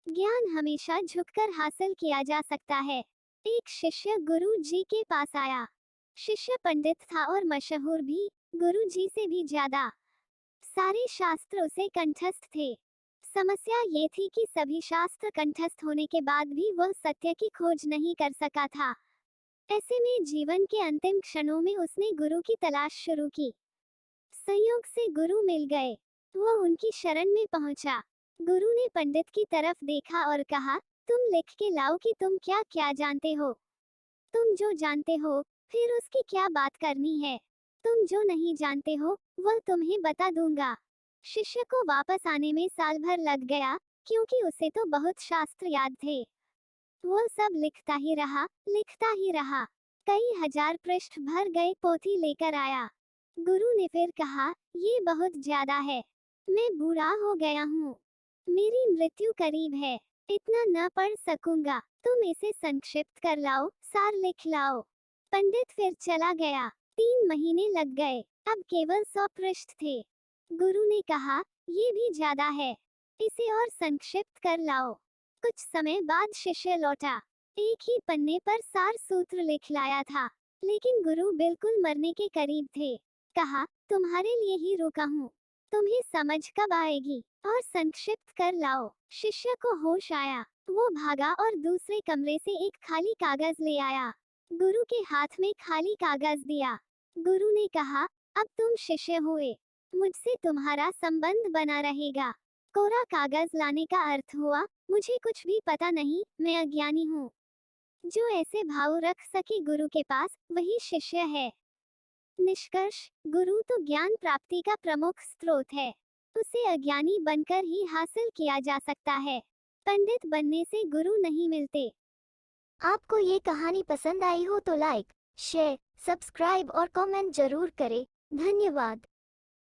ज्ञान हमेशा झुककर हासिल किया जा सकता है। एक शिष्य गुरु जी के पास आया। शिष्य पंडित था और मशहूर भी, गुरु जी से भी ज्यादा। सारे शास्त्र उसे कंठस्थ थे। समस्या ये थी कि सभी शास्त्र कंठस्थ होने के बाद भी वह सत्य की खोज नहीं कर सका था। ऐसे में जीवन के अंतिम क्षणों में उसने गुरु की तलाश शुरू की। संयोग से गुरु मिल गए। वह उनकी शरण में पहुंचा। गुरु ने पंडित की तरफ देखा और कहा, तुम लिख के लाओ कि तुम क्या क्या जानते हो। तुम जो जानते हो, फिर उसकी क्या बात करनी है। तुम जो नहीं जानते हो, वह तुम्हें बता दूंगा। शिष्य को वापस आने में साल भर लग गया, क्योंकि उसे तो बहुत शास्त्र याद थे। वह सब लिखता ही रहा, लिखता ही रहा। कई हजार पृष्ठ भर गए पोथी लेकर आया। गुरु ने फिर कहा, ये बहुत ज्यादा है। मैं बूढ़ा हो गया हूँ। मेरी मृत्यु करीब है। इतना न पढ़ सकूंगा। तुम इसे संक्षिप्त कर लाओ, सार लिख लाओ। पंडित फिर चला गया। 3 महीने लग गए। अब केवल 100 पृष्ठ थे। गुरु ने कहा, ये भी ज्यादा है। इसे और संक्षिप्त कर लाओ। कुछ समय बाद शिष्य लौटा। एक ही पन्ने पर सार सूत्र लिख लाया था। लेकिन गुरु बिल्कुल मरने के करीब थे। कहा, तुम्हारे लिए ही रुका हूँ। तुम्हें समझ कब आएगी, और संक्षिप्त कर लाओ। शिष्य को होश आया। वो भागा और दूसरे कमरे से एक खाली कागज ले आया। गुरु के हाथ में खाली कागज दिया। गुरु ने कहा, अब तुम शिष्य हुए। मुझसे तुम्हारा संबंध बना रहेगा। कोरा कागज लाने का अर्थ हुआ, मुझे कुछ भी पता नहीं, मैं अज्ञानी हूँ। जो ऐसे भाव रख सके गुरु के पास, वही शिष्य है। निष्कर्ष, गुरु तो ज्ञान प्राप्ति का प्रमुख स्रोत है। उसे अज्ञानी बनकर ही हासिल किया जा सकता है। पंडित बनने से गुरु नहीं मिलते। आपको ये कहानी पसंद आई हो तो लाइक, शेयर, सब्सक्राइब और कमेंट जरूर करें। धन्यवाद।